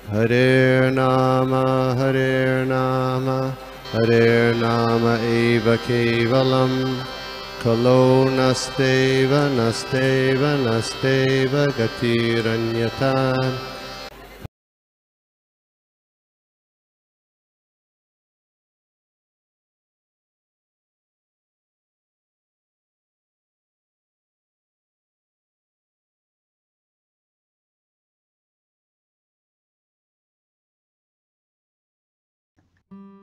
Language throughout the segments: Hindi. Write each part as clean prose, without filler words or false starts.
Hare Nama Hare Nama eva kevalam Kalo nasteva nasteva nasteva gatiranyata.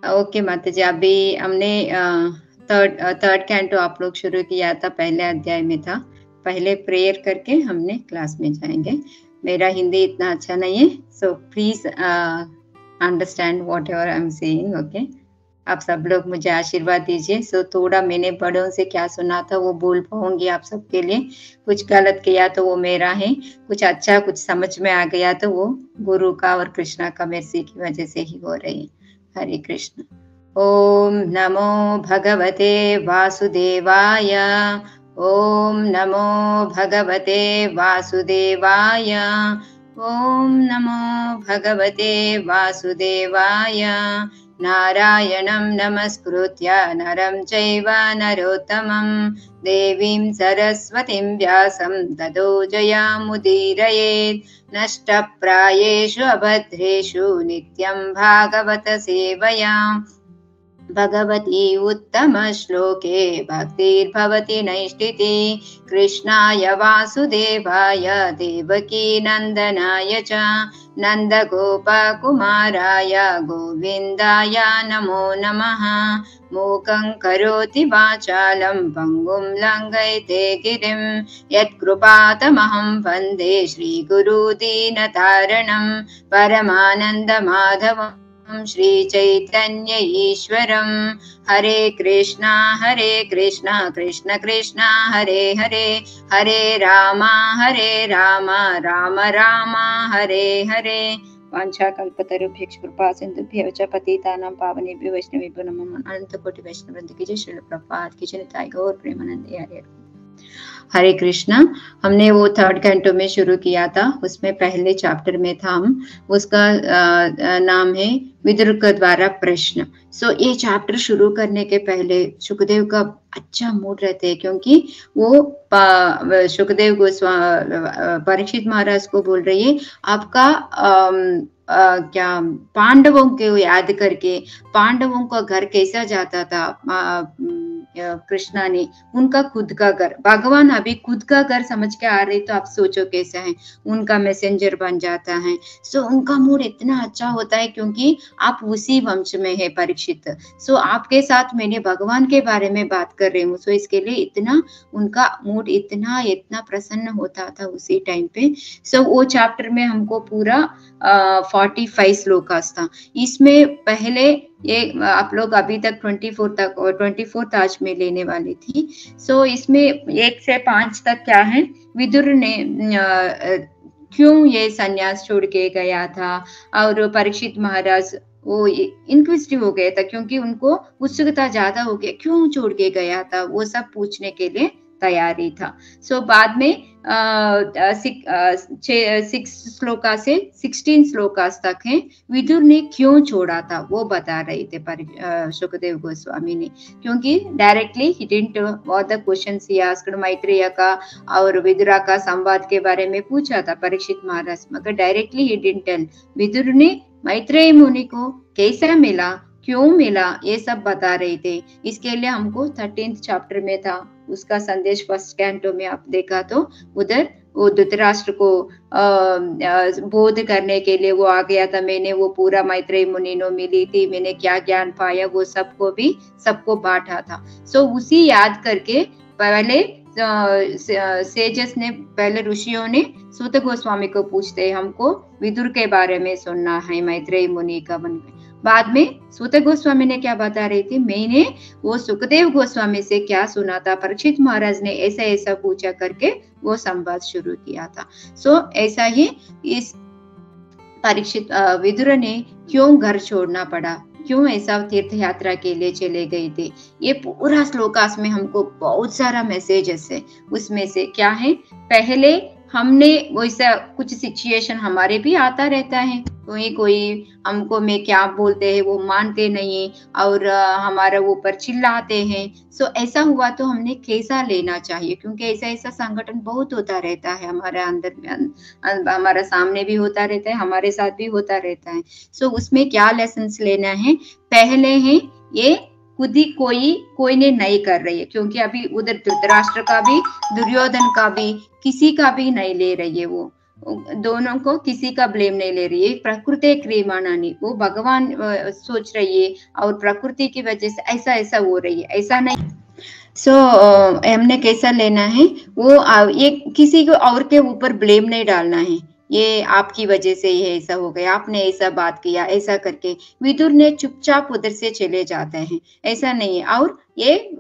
Okay माता जी, अभी हमने थर्ड कैंटो आप लोग शुरू किया था, पहले अध्याय में था। पहले प्रेयर करके हमने क्लास में जाएंगे। मेरा हिंदी इतना अच्छा नहीं है, so please understand what ever I am saying. Okay, आप सब लोग मुझे आशीर्वाद दीजिए। सो थोड़ा मैंने बड़ों से क्या सुना था वो बोल पाऊंगी आप सबके लिए। कुछ गलत किया तो वो मेरा है, कुछ अच्छा कुछ समझ में आ गया तो वो गुरु का और कृष्णा का मेर्सी की वजह से ही हो रही है। हरे कृष्ण। ओम नमो भगवते वासुदेवाय। ओम नमो भगवते वासुदेवाय। ओम नमो भगवते वासुदेवाय। नारायणं नमस्कृत्य नरं चैव नरोत्तमं देवीं सरस्वतीं व्यासं ततो जयमुदीरयेत्। नष्टप्रायेषु अभद्रेषु नित्यं भागवत सेवया भगवती उत्तमश्लोके भक्तिर्भवति नैष्ठिती। कृष्णाय वासुदेवाय देवकी नन्दनाय च नन्दगोपकुमाराय गोविन्दाय नमो नमः। मूकं करोति वाचालं पङ्गुं लङ्घयते गिरिं यत्कृपातमहं वन्दे श्रीगुरुदीनतारणं परमानन्दमाधवम् श्री चैतन्य ईश्वरं। हरे कृष्णा कृष्ण कृष्ण हरे हरे, हरे राम राम राम हरे हरे। वाञ्छाकल्पतरुभ्यश्च कृपा सिन्धुभ्यश्च च पतितानां पावनेभ्यो वैष्णवेभ्यो नमः। अनंत कोटि वैष्णव वृंद की जय। श्रील प्रभुपाद की जय। निताई गौर प्रेमानंद। हरे हरे कृष्णा। हमने वो थर्ड कैंटो में शुरू किया था, उसमें पहले चैप्टर में था हम, उसका नाम है विदुर के द्वारा प्रश्न। सो ये चैप्टर शुरू करने के पहले सुखदेव का अच्छा मूड रहते हैं, क्योंकि वो सुखदेव परीक्षित महाराज को बोल रही है आपका क्या पांडवों को याद करके पांडवों का घर कैसा जाता था। कृष्णा ने उनका खुद का घर, भगवान अभी खुद का घर समझ के आ रहे, तो आप सोचो कैसा है, उनका मैसेंजर बन जाता है। सो उनका मूड इतना अच्छा होता है क्योंकि आप उसी वंश में है परीक्षित। सो आपके साथ मैंने भगवान के बारे में बात कर रही हूँ, सो इसके लिए इतना उनका मूड इतना प्रसन्न होता था उसी टाइम पे। सो वो चैप्टर में हमको पूरा 45 श्लोकास था। इसमें पहले ये आप लोग अभी तक 24 आज में लेने वाली थी। सो इसमें 1 से 5 तक क्या है, विदुर ने क्यों ये सन्यास छोड़ के गया था, और परीक्षित महाराज वो इंक्विजिटिव हो गया था क्योंकि उनको उत्सुकता ज्यादा हो गया, क्यों छोड़ के गया था, वो सब पूछने के लिए तैयारी था। सो बाद में 6 श्लोका से 16 श्लोकास तक है, विदुर ने क्यों छोड़ा था वो बता रहे थे सुखदेव गोस्वामी ने, क्योंकि डायरेक्टली ही didn't what the questions he asked Maitreya का और विदुरा का संवाद के बारे में पूछा था परीक्षित महाराज, मगर डायरेक्टली ही डिडंट टेल। विदुर ने मैत्रेय मुनि को कैसा मिला, क्यों मिला, ये सब बता रहे थे। इसके लिए हमको 13th चैप्टर में था, उसका संदेश फर्स्ट कैंटो में आप देखा तो उधर वो धृतराष्ट्र को बोध करने के लिए वो आ गया था। मैंने वो पूरा मैत्रेय मुनि नो मिली थी, मैंने क्या ज्ञान पाया वो सबको बांटा था। सो उसी याद करके पहले सेजस ने, पहले ऋषियों ने सूत गोस्वामी को पूछते हमको विदुर के बारे में सुनना है मैत्रेय मुनि का मन में। बाद में सूत गोस्वामी ने क्या बता रही थी, मैंने वो सुखदेव गोस्वामी से क्या सुना था, परीक्षित महाराज ने ऐसा ऐसा पूछा करके वो संवाद शुरू किया था। सो ऐसा ही इस परीक्षित विदुर ने क्यों घर छोड़ना पड़ा, क्यों ऐसा तीर्थ यात्रा के लिए चले गए थे, ये पूरा श्लोकास में हमको बहुत सारा मैसेजेस है। उसमें से क्या है, पहले हमने वैसा कुछ सिचुएशन हमारे भी आता रहता है, कोई हमको में क्या बोलते हैं वो मानते नहीं और हमारे ऊपर चिल्लाते हैं। सो ऐसा हुआ तो हमने कैसा लेना चाहिए, क्योंकि ऐसा संगठन बहुत होता रहता है हमारे अंदर में, हमारे सामने भी होता रहता है, हमारे साथ भी होता रहता है। सो उसमें क्या लेसन्स लेना है, पहले है ये खुद ही कोई ने नहीं कर रही है, क्योंकि अभी उधर धृतराष्ट्र का भी दुर्योधन का भी किसी का भी नहीं ले रही है, वो दोनों को किसी का ब्लेम नहीं ले रही है। प्रकृति क्रियमाणानि, वो भगवान सोच रही है और प्रकृति की वजह से ऐसा हो रही है, ऐसा नहीं। सो हमने कैसा लेना है वो ये किसी को और के ऊपर ब्लेम नहीं डालना है, ये आपकी वजह से ये ऐसा हो गया, आपने ऐसा बात किया, ऐसा करके विदुर ने चुपचाप उधर से चले जाते हैं, ऐसा नहीं है। और ये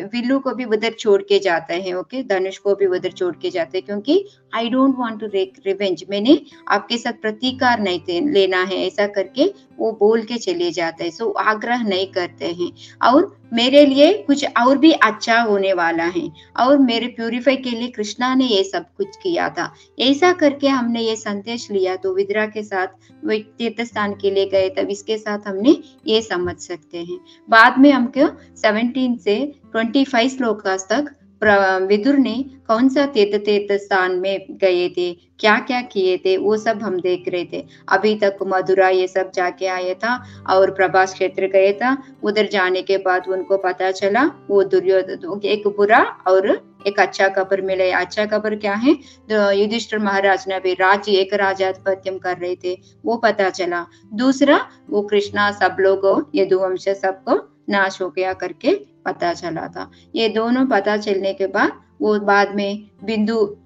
विल्लू को भी उधर छोड़ के जाता है, ओके, धनुष को भी उधर छोड़ के जाते हैं, क्योंकि I don't want to take revenge, मैंने आपके साथ प्रतीकार नहीं लेना है, ऐसा करके वो बोल के चले जाते हैं। सो आग्रह नहीं करते हैं और मेरे लिए कुछ और भी अच्छा होने वाला है और मेरे प्यूरिफाई के लिए कृष्णा ने ये सब कुछ किया था, ऐसा करके हमने ये संदेश लिया। तो विद्रा के साथ वो तीर्थ स्थान के लिए गए, तब इसके साथ हमने ये समझ सकते हैं। बाद में हमको 17 से 25 श्लोक तक विदुर ने कौन सा तीर्थ स्थान में गए थे, क्या क्या किए थे, वो सब हम देख रहे थे। अभी तक मथुरा ये सब जाके आया था और प्रभास क्षेत्र गए था, उधर जाने के बाद उनको पता चला वो दुर्योधन एक बुरा और एक अच्छा खबर मिले। अच्छा खबर क्या है, युधिष्ठिर महाराज ने भी एक राजाधिपत्यम कर रहे थे, वो पता चला। दूसरा वो कृष्णा सब लोगों यदुवंश सबको नाश हो गया करके पता चला था। ये दोनों पता चलने के बाद वो बाद में बिंदु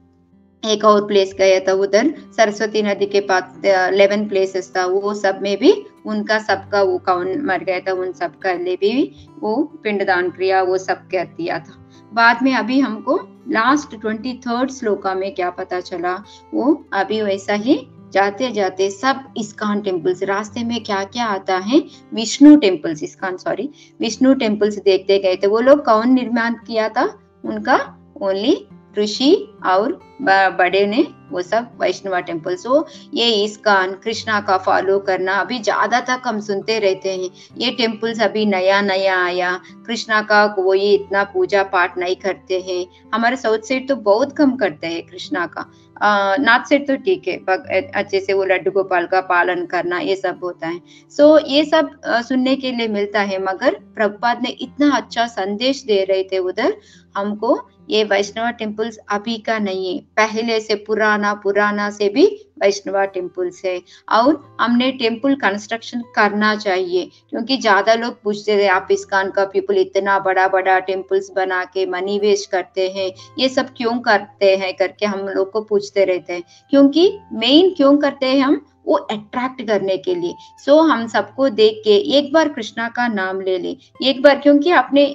एक और प्लेस गया था, उधर सरस्वती नदी के पास 11 प्लेसेस था, वो सब में भी उनका सबका वो कौन मर गया था, उन सब का लिए भी वो पिंडदान क्रिया वो सब कर दिया था। बाद में अभी हमको लास्ट 23rd श्लोका में क्या पता चला, वो अभी वैसा ही जाते जाते सब इस्कॉन टेम्पल्स, रास्ते में क्या क्या आता है, विष्णु टेम्पल्स देखते गए थे। वो लोग कौन निर्माण किया था, उनका ओनली ऋषि और बड़े ने वो सब वैष्णव टेम्पल। सो ये इस्कॉन कृष्णा का फॉलो करना अभी ज्यादा तक हम सुनते रहते हैं, ये टेम्पल्स अभी नया आया, कृष्णा का कोई इतना पूजा पाठ नहीं करते हैं। हमारे साउथ साइड तो बहुत कम करते हैं कृष्णा का, नॉर्थ साइड तो ठीक है, अच्छे से वो लड्डू गोपाल का पालन करना ये सब होता है। सो ये सब सुनने के लिए मिलता है, मगर प्रभुपाद ने इतना अच्छा संदेश दे रहे थे उधर हमको, ये वैष्णव टेम्पल्स अभी का नहीं है, पहले से पुराना से भी वैष्णव टेम्पल्स है। और हमने टेम्पल कंस्ट्रक्शन करना चाहिए, क्योंकि ज्यादा लोग पूछते थे आप इस्कॉन का पीपल इतना बड़ा टेम्पल्स बना के मनी वेस्ट करते हैं, ये सब क्यों करते हैं करके हम लोग को पूछते रहते हैं। क्योंकि मेन क्यों करते हैं हम, वो अट्रैक्ट करने के लिए। सो हम सबको देख के एक बार कृष्णा का नाम ले ले, एक बार, क्योंकि अपने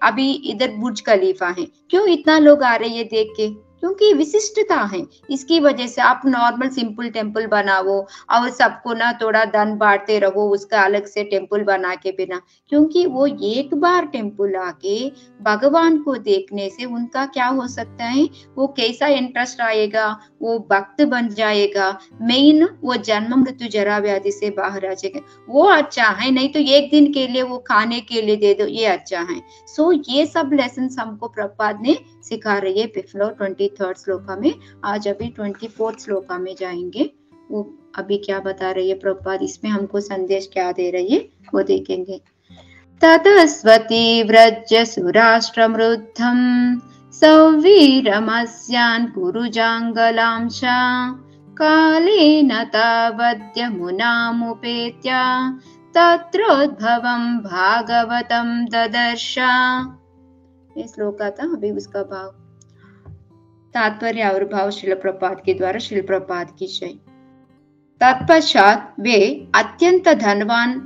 अभी इधर बुर्ज खलीफा है, क्यों इतना लोग आ रहे हैं देख के, क्योंकि विशिष्टता है। इसकी वजह से आप नॉर्मल सिंपल टेम्पल बनाओ और सबको ना थोड़ा धन बांटते रहो, उसका अलग से टेम्पल बना के बिना, क्योंकि वो एक बार टेम्पल आके भगवान को देखने से उनका क्या हो सकता है, वो कैसा इंटरेस्ट आएगा, वो भक्त बन जाएगा, मेन वो जन्म मृत्यु जरा व्याधि से बाहर आ जाएगा, वो अच्छा है। नहीं तो एक दिन के लिए वो खाने के लिए दे दो, ये अच्छा है। सो ये सब लेसन हमको प्रभुपाद ने सिखा रही है 23rd श्लोका में। आज अभी 24th श्लोका में जाएंगे, वो अभी क्या बता रही है प्रभुपाद, इसमें हमको संदेश क्या दे रही है वो देखेंगे। ततस्वती व्रज सुराष्ट्रमृद्धं सौवीरमस्यान् कुरुजाङ्गलांशा कालेन तावद्यमुनामुपेत्य तत्रोद्भवं भागवतं ददर्श। ये श्लोक था, अभी उसका भाव तात्पर्य और भाव श्रील प्रभुपाद के द्वारा, श्रील प्रभुपाद की जय। तत्पश्चात वे अत्यंत धनवान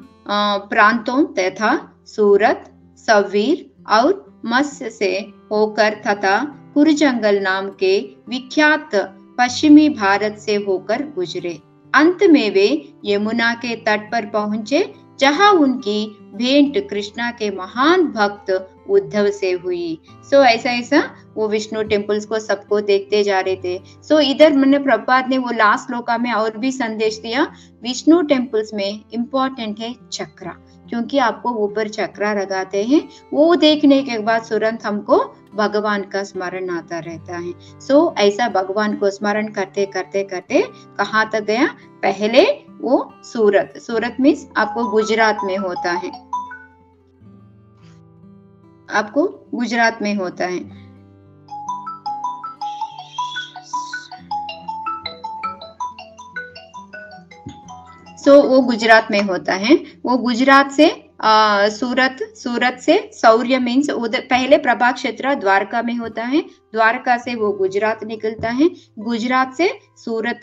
प्रांतों तथा सूरत, सवीर और मत्स्य से होकर तथा कुरुजंगल नाम के विख्यात पश्चिमी भारत से होकर गुजरे। अंत में वे यमुना के तट पर पहुंचे, जहां उनकी भेंट कृष्णा के महान भक्त उद्धव से हुई। सो ऐसा ऐसा वो विष्णु टेम्पल्स को सबको देखते जा रहे थे। सो इधर मैंने प्रभुपाद ने वो लास्ट श्लोका में और भी संदेश दिया, विष्णु टेम्पल्स में इम्पोर्टेंट है चक्रा, क्योंकि आपको ऊपर चक्रा लगाते हैं, वो देखने के बाद तुरंत हमको भगवान का स्मरण आता रहता है। सो ऐसा भगवान को स्मरण करते करते करते कहाँ तक गया, पहले वो सूरत, सूरत मीन्स आपको गुजरात में होता है, आपको गुजरात में होता है। सो वो गुजरात में होता है। वो गुजरात से सूरत, सूरत से शौर्य मीन्स उधर पहले प्रभा क्षेत्र द्वारका में होता है, द्वारका से वो गुजरात निकलता है, गुजरात से सूरत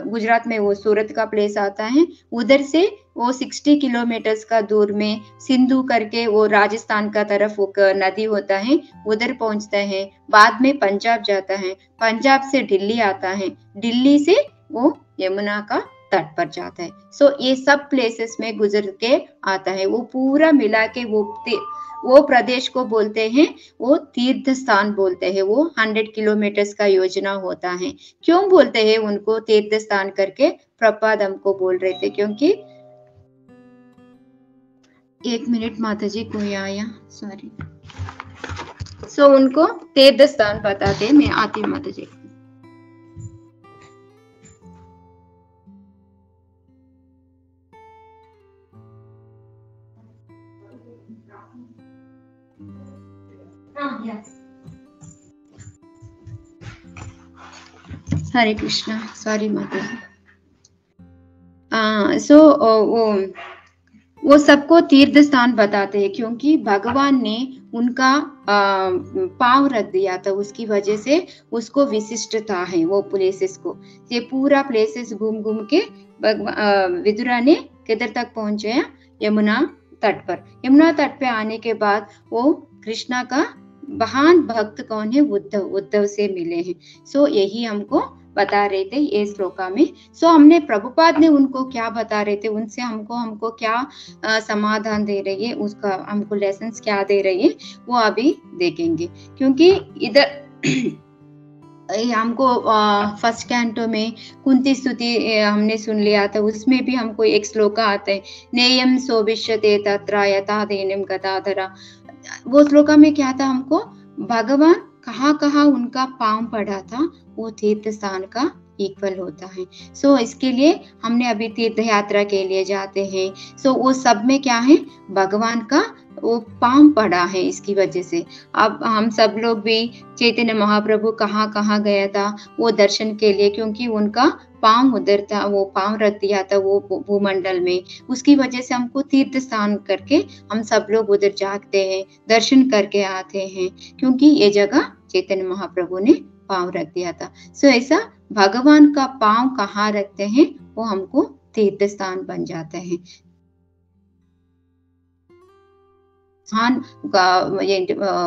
गुजरात में वो सूरत का प्लेस आता है, उधर से वो 60 किलोमीटर का दूर में सिंधु करके वो राजस्थान का तरफ वो नदी होता है, उधर पहुंचता है। बाद में पंजाब जाता है, पंजाब से दिल्ली आता है, दिल्ली से वो यमुना का तट पर जाता है। सो ये सब प्लेसेस में गुजर के आता है। वो पूरा मिला के वो प्रदेश को बोलते हैं, वो तीर्थ स्थान बोलते हैं। वो 100 किलोमीटर का योजना होता है। क्यों बोलते हैं उनको तीर्थ स्थान करके? प्रभुपाद हमको बोल रहे थे, क्योंकि 1 मिनट माता जी, कोई आया, सॉरी। सो उनको तीर्थ स्थान बताते, मैं आती हूँ माता जी। हरे कृष्णा, सॉरी माता जी। सो वो सबको तीर्थ स्थान बताते हैं, क्योंकि भगवान ने उनका पांव रख दिया था, उसकी वजह से उसको विशिष्टता है वो प्लेसेस को। ये पूरा प्लेसेस घूम घूम के विदुरा ने किधर तक पहुंचे? यमुना तट पर। यमुना तट पे आने के बाद वो कृष्णा का महान भक्त कौन है? उद्धव, उद्धव से मिले हैं। सो यही हमको बता रहे थे ये श्लोका में। सो हमने प्रभुपाद ने उनको क्या बता रहे थे, उनसे हमको क्या समाधान दे रही है, उसका हमको लेसन्स क्या दे रही है, वो अभी देखेंगे। क्योंकि इधर हमको फर्स्ट कैंटो में कुंती स्तुति हमने सुन लिया था, उसमें भी हमको एक श्लोका आता है, नेयम सोभिष्यते तत्र यथा देनिम गदाधरा। वो श्लोका में क्या था, हमको भगवान कहाँ कहाँ उनका पांव पड़ा था, वो तीर्थ स्थान का इक्वल होता है। सो इसके लिए हमने अभी तीर्थ यात्रा के लिए जाते हैं। सो वो सब में क्या है, भगवान का वो पांव पड़ा है, इसकी वजह से अब हम सब लोग भी चैतन्य महाप्रभु कहाँ कहाँ गया था वो दर्शन के लिए, क्योंकि उनका पांव उधर था, वो पांव रख दिया था वो भूमंडल में, उसकी वजह से हमको तीर्थ स्थान करके हम सब लोग उधर जाते हैं, दर्शन करके आते हैं, क्योंकि ये जगह चैतन्य महाप्रभु ने पांव रख दिया था। सो ऐसा भगवान का पांव कहाँ रखते हैं, वो हमको तीर्थ स्थान बन जाते हैं। स्थान का ये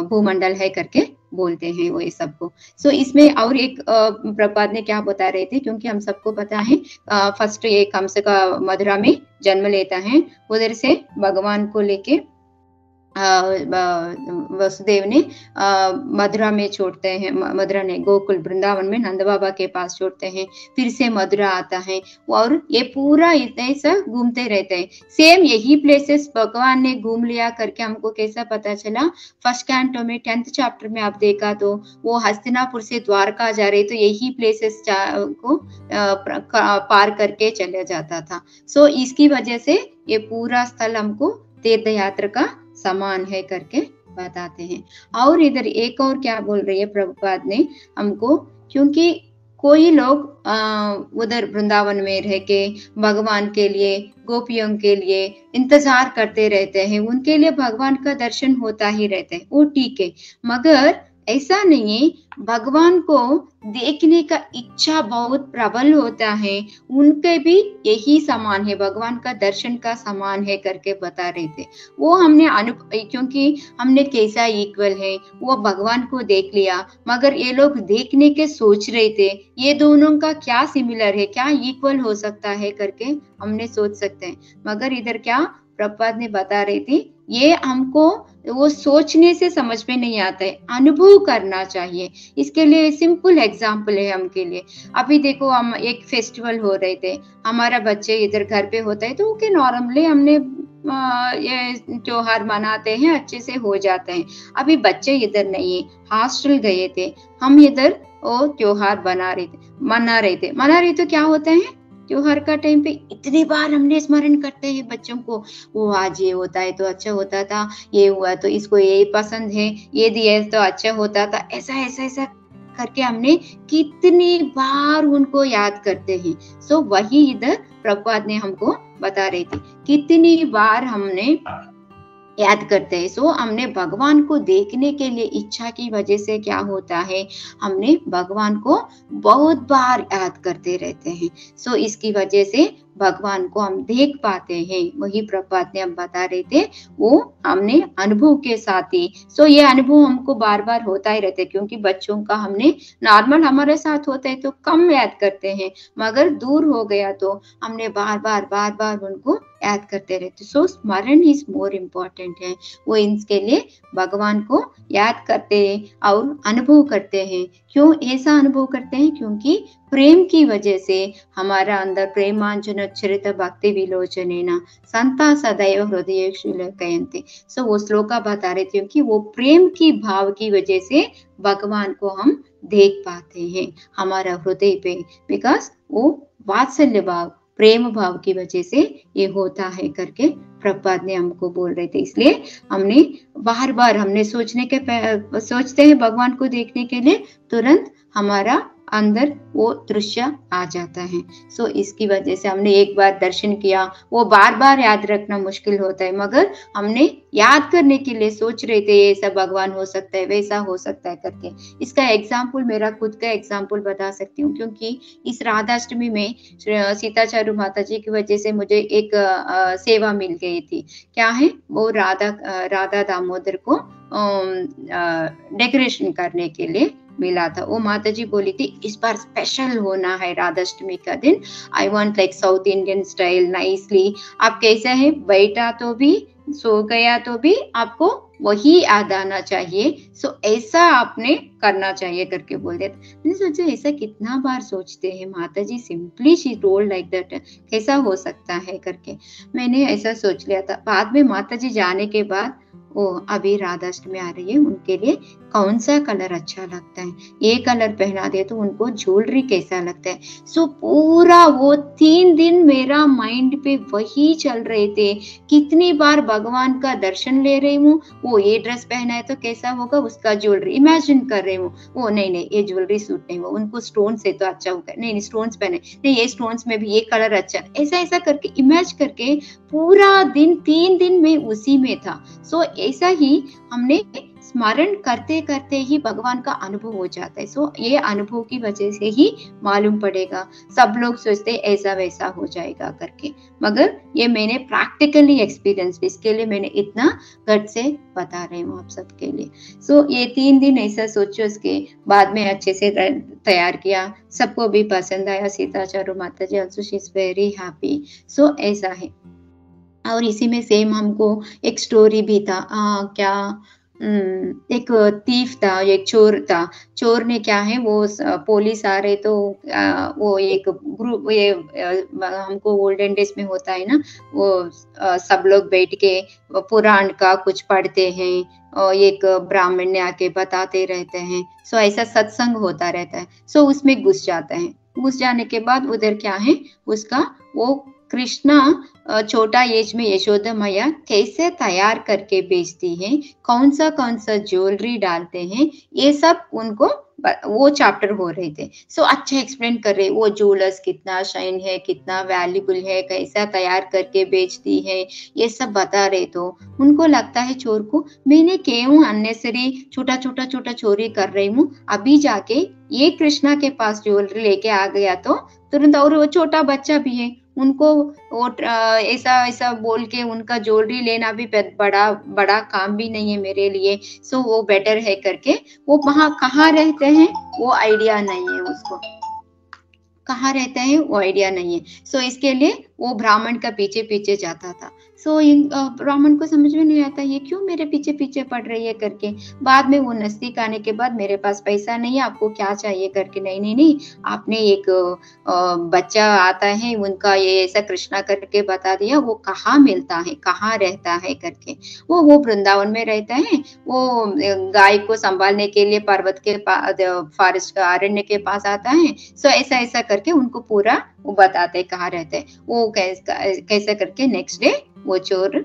भूमंडल है करके बोलते हैं वो ये सबको। सो इसमें और एक प्रभुपाद ने क्या बता रहे थे, क्योंकि हम सबको पता है फर्स्ट ये कंस का मथुरा में जन्म लेता है, उधर से भगवान को लेके वसुदेव ने मथुरा में छोड़ते हैं, मथुरा ने गोकुल वृंदावन में नंद बाबा के पास छोड़ते हैं, फिर से मथुरा आता है, और ये पूरा इतने सा घूमते रहते हैं। सेम यही प्लेसेस भगवान ने घूम लिया करके हमको कैसा पता चला, फर्स्ट कैंटो में 10th चैप्टर में आप देखा तो वो हस्तिनापुर से द्वारका जा रहे तो यही प्लेसेस को पार करके चले जाता था। सो इसकी वजह से ये पूरा स्थल हमको तीर्थ यात्रा का समान है करके बताते हैं। और इधर एक और क्या बोल रही है प्रभुपाद ने हमको, क्योंकि कोई लोग उधर वृंदावन में रह के भगवान के लिए, गोपियों के लिए इंतजार करते रहते हैं, उनके लिए भगवान का दर्शन होता ही रहता है, वो ठीक है, मगर ऐसा नहीं है, भगवान को देखने का इच्छा बहुत प्रबल होता है, उनके भी यही समान है, भगवान का दर्शन का समान है करके बता रहे थे। वो हमने क्योंकि हमने कैसा इक्वल है वो भगवान को देख लिया, मगर ये लोग देखने के सोच रहे थे ये दोनों का क्या सिमिलर है, क्या इक्वल हो सकता है करके हमने सोच सकते हैं, मगर इधर क्या प्रभुपाद ने बता रही थी, ये हमको वो सोचने से समझ में नहीं आता है, अनुभव करना चाहिए। इसके लिए सिंपल एग्जाम्पल है हमके लिए। अभी देखो, हम एक फेस्टिवल हो रहे थे, हमारा बच्चे इधर घर पे होता है तो ओके, नॉर्मली हमने ये त्योहार मनाते हैं, अच्छे से हो जाते हैं। अभी बच्चे इधर नहीं है, हॉस्टल गए थे, हम इधर वो त्योहार मना रहे तो क्या होता है, त्योहार का टाइम पे इतनी बार हमने स्मरण करते हैं बच्चों को, वो आज ये होता है तो अच्छा होता था, ये हुआ तो इसको ये पसंद है, ये दिया तो अच्छा होता था, ऐसा ऐसा ऐसा करके हमने कितनी बार उनको याद करते हैं। सो वही इधर प्रभुपाद ने हमको बता रही थी, कितनी बार हमने याद करते हैं। सो हमने भगवान को देखने के लिए इच्छा की वजह से क्या होता है, हमने भगवान को बहुत बार याद करते रहते हैं। सो इसकी वजह से भगवान को हम देख पाते हैं। वही प्रभुपाद ने हम बता रहे थे, वो हमने अनुभव के साथ ही। सो ये अनुभव हमको बार बार होता ही रहता है, क्योंकि बच्चों का हमने नॉर्मल हमारे साथ होता है तो कम याद करते हैं, मगर दूर हो गया तो हमने बार बार उनको याद करते रहते। सो स्मरण इज मोर इम्पोर्टेंट है। वो इसके लिए भगवान को याद करते हैं और अनुभव करते हैं। क्यों ऐसा अनुभव करते हैं? क्योंकि प्रेम की वजह से हमारा अंदर प्रेमांजनोच्छ्रित भक्ति विलोचनेन संता सदैव हृदय श्लोकयन्ति। सो वो श्लोका बता रहे थे कि वो प्रेम की भाव की वजह से भगवान को हम देख पाते हैं हमारा हृदय पे, बिकॉज वो वात्सल्य भाव, प्रेम भाव की वजह से ये होता है करके प्रभुपाद ने हमको बोल रहे थे। इसलिए हमने बार बार हमने सोचते हैं भगवान को देखने के लिए, तुरंत हमारा अंदर वो दृश्य आ जाता है। सो इसकी वजह से हमने एक बार दर्शन किया, वो बार बार याद रखना मुश्किल होता है, मगर हमने याद करने के लिए सोच रहे थे ऐसा भगवान हो सकता है, वैसा हो सकता है करके। इसका एग्जाम्पल, मेरा खुद का एग्जाम्पल बता सकती हूँ, क्योंकि इस राधाष्टमी में सीता चारू माता जी की वजह से मुझे एक सेवा मिल गई थी। क्या है वो, राधा दामोदर को डेकोरेशन करने के लिए मिला था। वो माता जी बोली थी इस बार स्पेशल होना है राधाष्टमी का दिन, I want like south Indian style nicely. आप कैसे है, बैठा तो भी, सो गया तो भी आपको वही याद आना चाहिए। सो ऐसा आपने करना चाहिए करके बोल दिया। मैंने सोचा ऐसा कितना बार सोचते हैं माता जी, simply she told like that, कैसा हो सकता है करके मैंने ऐसा सोच लिया था। बाद में माता जी जाने के बाद, ओ अभी राधाष्टमी आ रही है, उनके लिए कौन सा कलर अच्छा लगता है, ये कलर पहना दे तो उनको ज्वेलरी कैसा लगता है। सो पूरा वो 3 दिन मेरा माइंड पे वही चल रहे थे। कितनी बार भगवान का दर्शन ले रही हूँ, वो ये ड्रेस पहना है तो कैसा होगा, उसका ज्वेलरी इमेजिन कर रही हूँ। वो नहीं ये ज्वेलरी सूट नहीं हुआ, उनको स्टोन से तो अच्छा होगा, नहीं स्टोन्स पहने, नहीं ये स्टोन्स में भी ये कलर अच्छा, ऐसा करके इमेज करके पूरा दिन 3 दिन में उसी में था। सो ऐसा ही हमने स्मरण करते करते ही भगवान का अनुभव हो जाता है। सो ये अनुभव की वजह से ही मालूम पड़ेगा। सब लोग सोचते ऐसा वैसा हो जाएगा करके, मगर ये मैंने प्रैक्टिकली एक्सपीरियंस, इसके लिए मैंने इतना गट से बता रही हूँ आप सबके लिए। सो ये 3 दिन ऐसा सोचो, उसके बाद में अच्छे से तैयार किया, सबको भी पसंद आया। सीता चारू माता जी also she is very happy. So ऐसा है। और इसी में सेम हमको एक स्टोरी भी था, एक थीफ था, एक चोर था। चोर ने क्या है, वो पुलिस आ रहे तो वो एक ग्रुप, ये हमको ओल्डन डेज में होता है ना, वो सब लोग बैठ के पुराण का कुछ पढ़ते हैं और एक ब्राह्मण ने आके बताते रहते हैं। सो ऐसा सत्संग होता रहता है। सो उसमें घुस जाते हैं। घुस जाने के बाद उधर क्या है, उसका वो कृष्णा छोटा एज में यशोदा मैया कैसे तैयार करके बेचती हैं, कौन सा ज्वेलरी डालते हैं, ये सब उनको वो चैप्टर हो रहे थे। सो अच्छा एक्सप्लेन कर रहे, वो ज्वेलर्स कितना शाइन है, कितना वैल्यूबल है, कैसा तैयार करके बेचती है, ये सब बता रहे। तो उनको लगता है चोर को, मैंने क्यों अननेसरी छोटा चोरी कर रही हूँ, अभी जाके ये कृष्णा के पास ज्वेलरी लेके आ गया तो तुरंत, और वो छोटा बच्चा भी है, उनको वो ऐसा बोल के उनका ज्वेलरी लेना भी बड़ा काम भी नहीं है मेरे लिए। सो वो बेटर है करके, वो वहां कहाँ रहते हैं वो आइडिया नहीं है उसको, कहाँ रहते हैं वो आइडिया नहीं है। सो इसके लिए वो ब्राह्मण का पीछे जाता था। सो ब्राह्मण को समझ में नहीं आता ये क्यों मेरे पीछे पीछे पड़ रही है करके। बाद में वो नजदीक आने के बाद मेरे पास पैसा नहीं है, आपको क्या चाहिए करके, नहीं नहीं नहीं, आपने एक बच्चा आता है उनका ये ऐसा कृष्णा करके बता दिया, वो कहाँ मिलता है, कहाँ रहता है करके। वो वृंदावन में रहता है, वो गाय को संभालने के लिए पर्वत के फॉरेस्ट अरण्य के पास आता है। सो ऐसा ऐसा करके उनको पूरा वो बताते कहाँ रहते हैं। वो कैसे करके नेक्स्ट डे वो चोर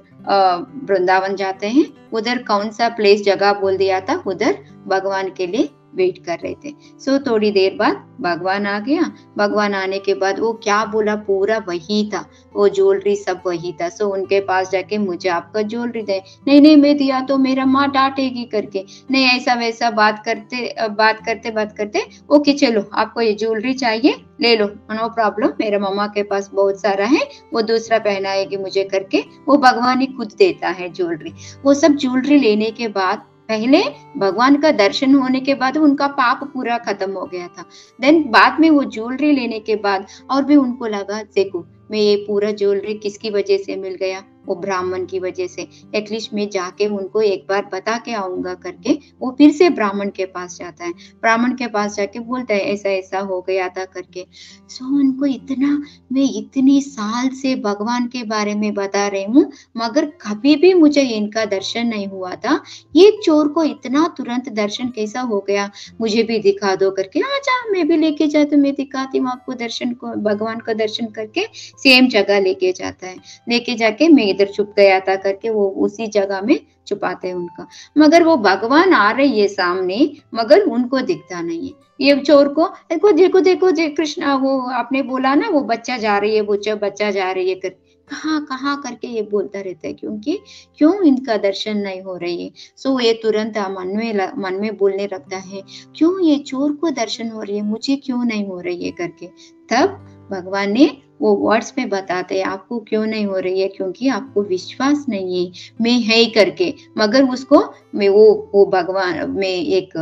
वृंदावन जाते हैं, उधर कौन सा प्लेस जगह बोल दिया था, उधर भगवान के लिए वेट कर रहे थे। सो थोड़ी देर बाद भगवान आ गया। भगवान आने के बाद वो क्या बोला, पूरा वही था, वो ज्वेलरी सब वही था। सो उनके पास जाके मुझे आपका ज्वेलरी दे, नहीं नहीं मैं दिया तो मेरा माँ डांटेगी करके, नहीं ऐसा वैसा बात करते ओके चलो आपको ये ज्वेलरी चाहिए ले लो, नो प्रॉब्लम, मेरा मम्मा के पास बहुत सारा है, वो दूसरा पहनाएगी मुझे करके वो भगवान ही खुद देता है ज्वेलरी। वो सब ज्वेलरी लेने के बाद पहले भगवान का दर्शन होने के बाद उनका पाप पूरा खत्म हो गया था। देन बाद में वो ज्वेलरी लेने के बाद और भी उनको लगा देखो मैं ये पूरा ज्वेलरी किसकी वजह से मिल गया, वो ब्राह्मण की वजह से, एटलीस्ट मैं जाके उनको एक बार बता के आऊंगा करके वो फिर से ब्राह्मण के पास जाता है। ब्राह्मण के पास जाके बोलता है ऐसा ऐसा हो गया था करके। सो उनको इतना, मैं इतनी साल से भगवान के बारे में बता रही हूँ मगर कभी भी मुझे इनका दर्शन नहीं हुआ था, ये चोर को इतना तुरंत दर्शन कैसा हो गया, मुझे भी दिखा दो करके। अच्छा मैं भी लेके जाती हूँ, मैं दिखाती हूँ आपको दर्शन को, भगवान का दर्शन करके सेम जगह लेके जाता है। लेके जाके मैं इधर छुप गया था करके वो उसी जगह में छुपाते हैं उनका। मगर वो भगवान आ रही है सामने मगर उनको दिखता नहीं है। ये चोर को देखो देखो देखो कृष्णा, वो आपने बोला ना वो बच्चा जा रही है, वो बच्चा जा रही है कर, कहाँ कहाँ करके ये बोलता रहता है, क्योंकि क्यों इनका दर्शन नहीं हो रही है। सो ये तुरंत मन में बोलने लगता है क्यों ये चोर को दर्शन हो रही है, मुझे क्यों नहीं हो रही है करके। तब भगवान ने वो वर्ड्स में बताते हैं आपको क्यों नहीं हो रही है, क्योंकि आपको विश्वास नहीं है मैं है करके। मगर उसको मैं वो भगवान में एक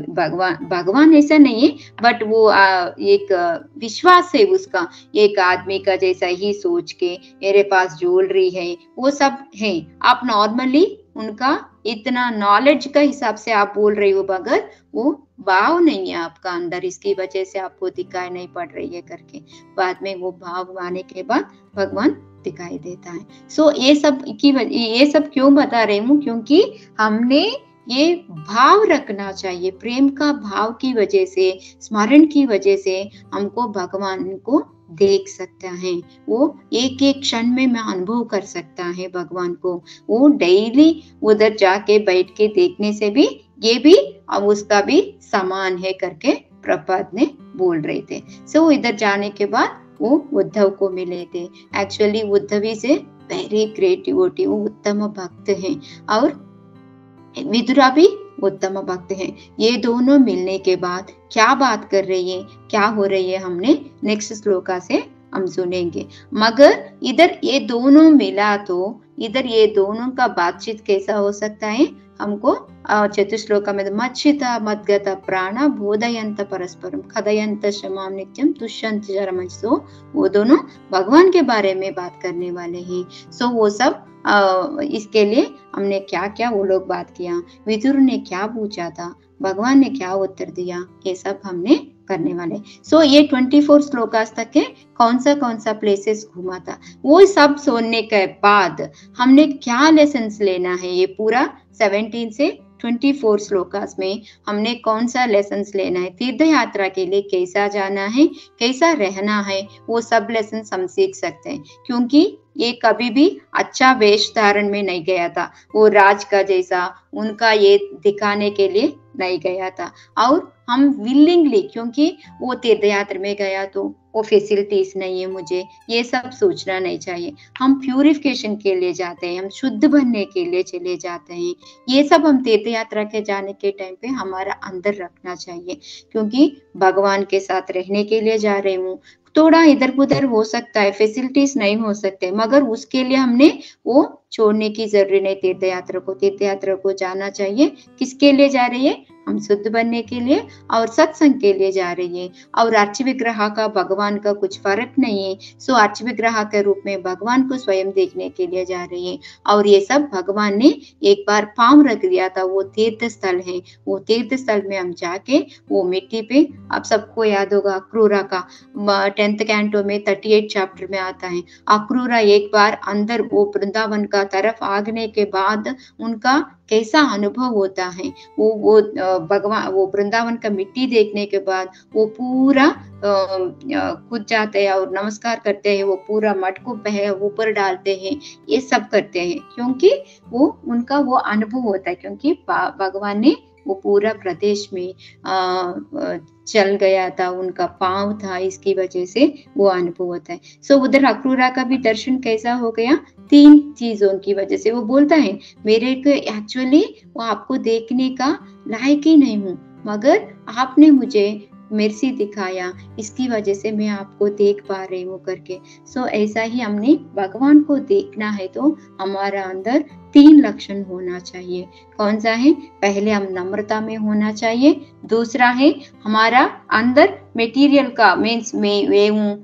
भगवान ऐसा नहीं है बट वो एक विश्वास है उसका, एक आदमी का जैसा ही सोच के मेरे पास ज्वेलरी है वो सब है। आप नॉर्मली उनका इतना नॉलेज का हिसाब से आप बोल रही हो मगर वो भाव नहीं है आपका अंदर, इसकी वजह से आपको दिखाई नहीं पड़ रही है करके। बाद में वो भाव आने के बाद भगवान दिखाई देता है। सो ये सब क्यों बता रही हूँ, क्योंकि हमने ये भाव रखना चाहिए, प्रेम का भाव की वजह से, स्मरण की वजह से हमको भगवान को देख सकता है, वो एक एक क्षण में मैं अनुभव कर सकता है भगवान को। वो डेली उधर जाके बैठ के देखने से भी ये भी अब उसका भी समान है करके प्रभुपाद ने बोल रहे थे। सो इधर जाने के बाद वो उद्धव को मिले थे। एक्चुअली उद्धवी से वेरी ग्रेट डिवोटी, वो उत्तम भक्त हैं और विदुरा भी उत्तम भक्त हैं। ये दोनों मिलने के बाद क्या बात कर रही है, क्या हो रही है, हमने नेक्स्ट श्लोका से हम सुनेंगे। मगर इधर ये दोनों मिला तो इधर ये दोनों का बातचीत कैसा हो सकता है, हमको चतुश्लोका में मच्छिता मद्गत प्राण बोधयंत परस्परम खदयंत क्षमाम नित्यम तुष्यंत चरमसो, वो दोनों भगवान के बारे में बात करने वाले हैं। सो वो सब इसके लिए हमने क्या क्या वो लोग बात किया, विदुर ने क्या पूछा था, भगवान ने क्या उत्तर दिया, ये सब हमने करने वाले। सो ये 24 श्लोकास तक के कौन सा प्लेसेस घूमा था, वो सब सुनने के बाद हमने क्या लेसन्स लेना है, ये पूरा 17 से 24 श्लोकास में हमने कौन सा लेसन्स लेना है, तीर्थ यात्रा के लिए कैसा जाना है, कैसा रहना है, वो सब लेसन हम सीख सकते हैं। क्योंकि ये कभी भी अच्छा वेश धारण में नहीं गया था, वो राज का जैसा उनका ये दिखाने के लिए नहीं गया था। और हम विलिंगली, क्योंकि वो तीर्थ यात्रा में गया तो वो फैसिलिटीज नहीं है, मुझे ये सब सोचना नहीं चाहिए। हम प्यूरिफिकेशन के लिए जाते हैं, हम शुद्ध बनने के लिए चले जाते हैं, ये सब हम तीर्थ यात्रा के जाने के टाइम पे हमारा अंदर रखना चाहिए। क्योंकि भगवान के साथ रहने के लिए जा रहे हूँ, थोड़ा इधर उधर हो सकता है, फैसिलिटीज नहीं हो सकते, मगर उसके लिए हमने वो छोड़ने की जरूरी नहीं। तीर्थ यात्रा को जाना चाहिए। किसके लिए जा रही है, हम शुद्ध बनने के लिए और सत्संग के लिए जा रही है। और अर्च विग्रह का भगवान का कुछ फर्क नहीं है। सो अर्च विग्रह के रूप में भगवान को स्वयं देखने के लिए जा रही है। और ये सब भगवान ने एक बार पाँव रख दिया था, वो तीर्थ स्थल है। वो तीर्थ स्थल में हम जाके वो मिट्टी पे, आप सबको याद होगा अक्रूरा का 10th कैंटो में 38 चैप्टर में आता है। अक्रूरा एक बार अंदर वो वृंदावन का तरफ आगने के बाद उनका कैसा अनुभव होता है। वो भगवान, वो वृंदावन का मिट्टी देखने के बाद वो पूरा कूद जाते हैं और नमस्कार करते हैं। वो पूरा मट को ऊपर डालते हैं, ये सब करते हैं क्योंकि वो उनका वो अनुभव होता है। क्योंकि भगवान ने वो पूरा प्रदेश में चल गया था, उनका पांव था, इसकी वजह से वो अनुभव होता है। सो उधर अक्रूरा का भी दर्शन कैसा हो गया, 3 चीजों की वजह से। वो बोलता है मेरे को एक्चुअली वो आपको देखने का लायक ही नहीं हूँ, मगर आपने मुझे मिर्ची दिखाया, इसकी वजह से मैं आपको देख पा रही हूँ करके। सो ऐसा ही हमने भगवान को देखना है तो हमारा अंदर 3 लक्षण होना चाहिए। कौन सा है? पहले हम नम्रता में होना चाहिए। दूसरा है हमारा अंदर मटेरियल का मीन्स मैं हूँ,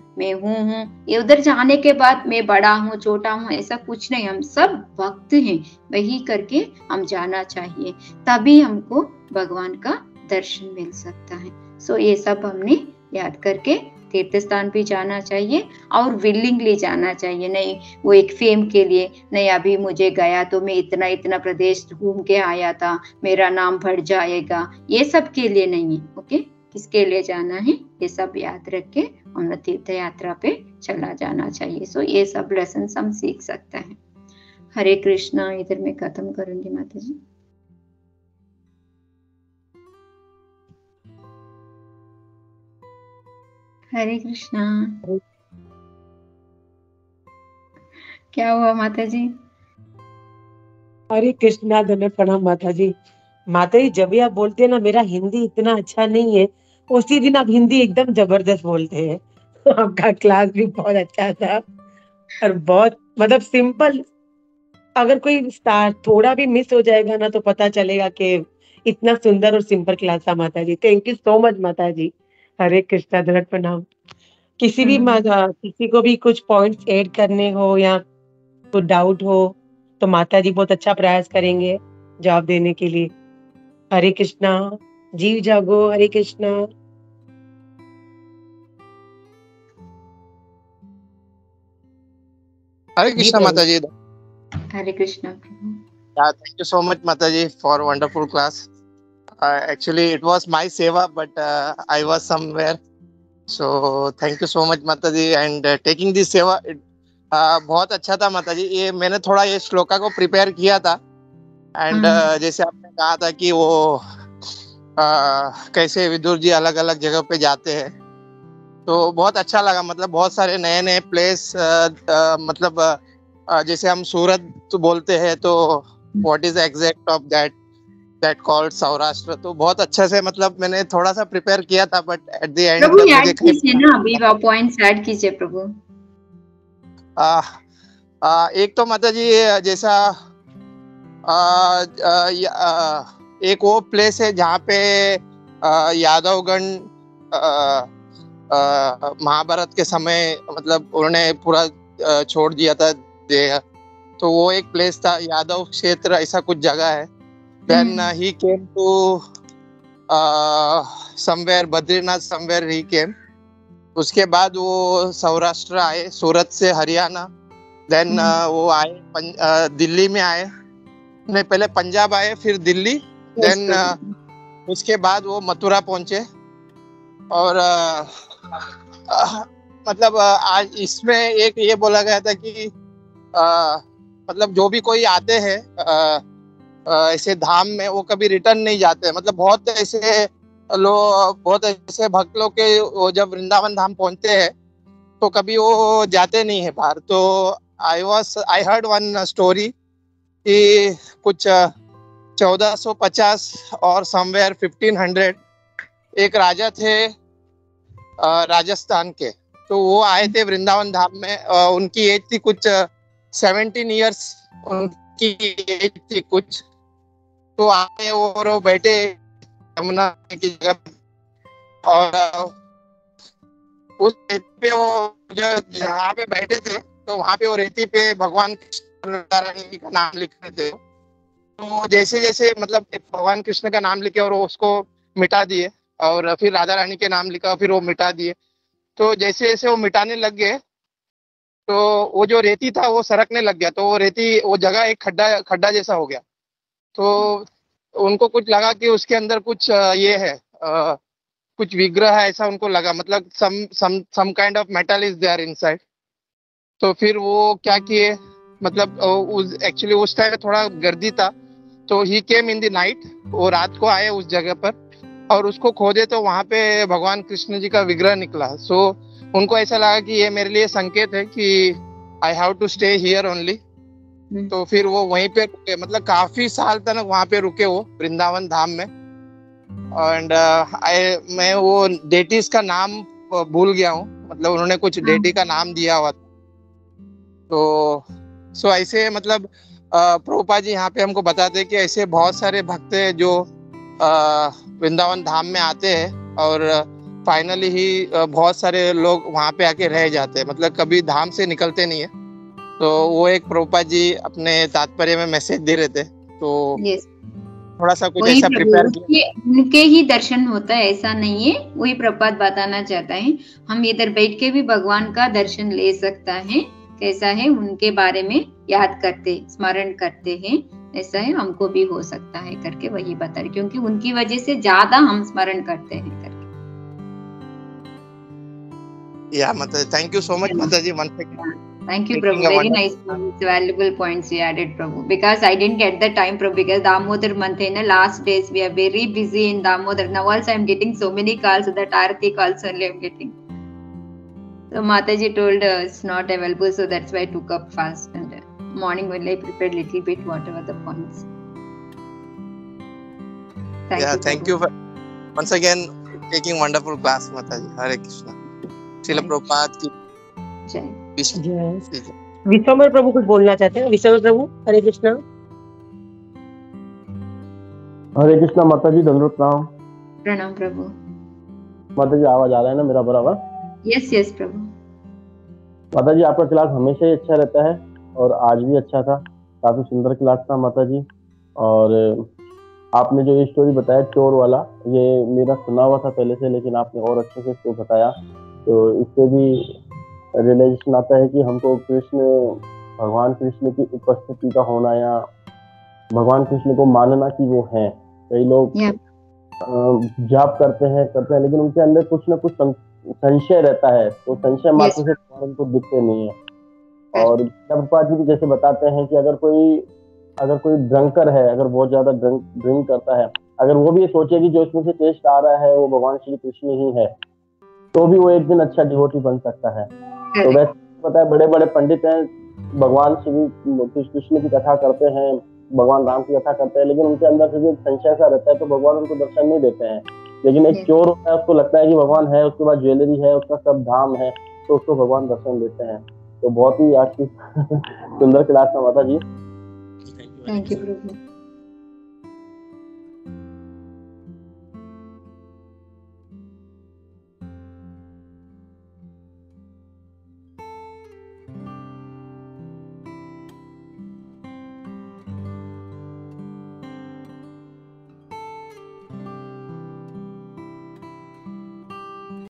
ये उधर जाने के बाद मैं बड़ा हूँ छोटा हूँ ऐसा कुछ नहीं, हम सब भक्त हैं, वही करके हम जाना चाहिए, तभी हमको भगवान का दर्शन मिल सकता है। सो ये सब हमने याद करके तीर्थ स्थान भी जाना चाहिए और विलिंगली जाना चाहिए। नहीं वो एक फेम के लिए नहीं, अभी मुझे गया तो मैं इतना प्रदेश घूम के आया था, मेरा नाम बढ़ जाएगा, ये सब के लिए नहीं है। ओके, किसके लिए जाना है ये सब याद रख के हम तीर्थ यात्रा पे चला जाना चाहिए। सो ये सब लेसन हम सीख सकते हैं। हरे कृष्णा। इधर मैं खत्म करूंगी माता जी। हरे कृष्णा। क्या हुआ माता जी? हरे कृष्णा, धन्यवाद, प्रणाम माता जी। माता जी जब भी आप बोलते हैं ना मेरा हिंदी इतना अच्छा नहीं है, उसी दिन आप हिंदी एकदम जबरदस्त बोलते हैं। आपका क्लास भी बहुत अच्छा था और बहुत मतलब सिंपल, अगर कोई स्टार्ट थोड़ा भी मिस हो जाएगा ना तो पता चलेगा कि इतना सुंदर और सिंपल क्लास था। माता जी थैंक यू सो मच माता जी। हरे कृष्णा, धन्यवाद, प्रणाम। किसी को भी कुछ पॉइंट्स ऐड करने हो या कुछ डाउट हो तो माता जी बहुत अच्छा प्रयास करेंगे जवाब देने के लिए। हरे कृष्णा, जीव जागो। हरे कृष्णा। हरे कृष्णा माता जी। हरे Krishna. Thank you so much Mataji for wonderful class. Actually it was my seva but I was somewhere, so thank you so much Mataji and taking this seva. बहुत अच्छा था माताजी। ये मैंने थोड़ा ये श्लोका को प्रिपेयर किया था एंड जैसे आपने कहा था कि वो कैसे विदुर जी अलग अलग जगह पे जाते हैं तो बहुत अच्छा लगा। मतलब बहुत सारे नए नए प्लेस, मतलब जैसे हम सूरत तो बोलते हैं तो what is exact of that called Saurashtra, तो बहुत अच्छा से मतलब मैंने थोड़ा सा प्रिपेयर किया था but at the end Prabhu add कीजिए ना, अभी वो पॉइंट्स ऐड कीजिए प्रभु। एक तो माता जी जैसा एक वो प्लेस है जहाँ पे यादवगण महाभारत के समय मतलब उन्होंने पूरा छोड़ दिया था देह, तो वो एक प्लेस था यादव क्षेत्र ऐसा कुछ जगह है। Then he came to somewhere Badrinath, somewhere he came. उसके बाद वो सौराष्ट्र आए, सूरत से हरियाणा, देन वो आए दिल्ली में आए, नहीं पहले पंजाब आए फिर दिल्ली, देन उसके बाद वो मथुरा पहुंचे। और मतलब आज इसमें एक ये बोला गया था कि मतलब जो भी कोई आते हैं ऐसे धाम में वो कभी रिटर्न नहीं जाते। मतलब बहुत ऐसे लोग, बहुत ऐसे भक्त लोग के वो जब वृंदावन धाम पहुंचते हैं तो कभी वो जाते नहीं है बाहर। तो आई हर्ड वन स्टोरी कि कुछ 1450 और समवेयर 1500 एक राजा थे राजस्थान के, तो वो आए थे वृंदावन धाम में। उनकी एज थी कुछ 17 इयर्स उनकी एज थी कुछ। तो आए और वो बैठे यमुना की जगह पे। और उस रेती पे वो जो जहाँ पे बैठे थे, तो वहां पे वो रेती पे भगवान कृष्ण राधा रानी का नाम लिख रहे थे। तो जैसे जैसे मतलब भगवान कृष्ण का नाम लिखे और वो उसको मिटा दिए, और फिर राधा रानी के नाम लिखा, फिर वो मिटा दिए। तो जैसे जैसे वो मिटाने लग गए, तो वो जो रेती था वो सरकने लग गया, तो वो रेती, वो जगह एक खड्डा खड्डा जैसा हो गया। तो उनको कुछ लगा कि उसके अंदर कुछ ये है, कुछ विग्रह है, ऐसा उनको लगा, मतलब some kind of metal is there inside. तो फिर वो क्या किए, मतलब उस एक्चुअली उस टाइम थोड़ा गर्दी था, तो ही केम इन द नाइट, वो रात को आए उस जगह पर और उसको खोदे, तो वहां पे भगवान कृष्ण जी का विग्रह निकला। सो उनको ऐसा लगा कि ये मेरे लिए संकेत है कि I have to stay here only. तो फिर वो वहीं पे रुके, मतलब काफी साल तक वहां पे रुके वो वृंदावन धाम में। एंड मैं वो डेटीज का नाम भूल गया हूँ, मतलब उन्होंने कुछ डेटी का नाम दिया हुआ था। तो सो ऐसे मतलब प्रभुपाद जी यहाँ पे हमको बताते हैं कि ऐसे बहुत सारे भक्त हैं जो वृंदावन धाम में आते हैं, और फाइनली ही बहुत सारे लोग वहाँ पे आके रह जाते हैं, मतलब कभी धाम से निकलते नहीं है। तो वो एक प्रभुपाद जी अपने तात्पर्य में मैसेज दे रहे थे, तो Yes. थोड़ा सा कुछ वही ऐसा प्रिपेयर उनके ही दर्शन होता है, ऐसा नहीं है। वही प्रभुपाद बताना चाहता है, हम इधर बैठ के भी भगवान का दर्शन ले सकता है, कैसा है उनके बारे में याद करते, स्मरण करते हैं, ऐसा है हमको भी हो सकता है करके वही बता रहे, क्योंकि उनकी वजह से ज्यादा हम स्मरण करते हैं करके। या माता, थैंक यू सो मच माता जी, once again. Thank you, Prabhu. Very nice points, valuable points you added, Prabhu. Because I didn't get the time, Prabhu, because Damodar month in the last days we are very busy in Damodar. Now also I'm getting so many calls, that Aarti calls only I'm getting. So Mataji told it's not available, so that's why I took up fast, and morning only I prepared little bit whatever the points. Thank you for once again taking wonderful class, Mataji. Hare Krishna. Srila Prabhupada की जय। विश्वम्बर प्रभु कुछ बोलना चाहते हैं? विश्वम्बर प्रभु, हरे कृष्णा। हरे कृष्णा माता जी, दंडवत प्रणाम। प्रणाम प्रभु। माता जी आवाज आ रहा है ना मेरा बराबर? यस यस प्रभु। माता जी आपका क्लास हमेशा ही अच्छा रहता है, और आज भी अच्छा था, काफी सुंदर क्लास था माता जी। और आपने जो ये स्टोरी बताया चोर वाला, ये मेरा सुना हुआ था पहले से, लेकिन आपने और अच्छे से इसको बताया, तो इससे भी रियलाइजेशन आता है कि हमको कृष्ण, भगवान कृष्ण की उपस्थिति का होना, या भगवान कृष्ण को मानना कि वो हैं। कई लोग जाप करते हैं लेकिन उनके अंदर कुछ ना कुछ संशय रहता है, तो संशय मात्र से उनको दिखते नहीं है। और प्रभुपाद जी भी जैसे बताते हैं कि अगर कोई ड्रंकर है, अगर बहुत ज्यादा ड्रिंक करता है, अगर वो भी ये सोचे कि जो इसमें से टेस्ट आ रहा है वो भगवान श्री कृष्ण ही है, तो भी वो एक दिन अच्छा डिवोटी बन सकता है। तो वैसे पता है बड़े बड़े पंडित हैं, भगवान श्री कृष्ण की कथा करते हैं, भगवान राम की कथा करते हैं, लेकिन उनके अंदर से जो संशय सा रहता है, तो भगवान उनको दर्शन नहीं देते हैं। लेकिन एक चोर होता है, उसको लगता है कि भगवान है, उसके बाद ज्वेलरी है, उसका सब धाम है, तो उसको भगवान दर्शन देते हैं। तो बहुत ही आज की सुंदर क्लास था माता जी। Thank you Prabhu.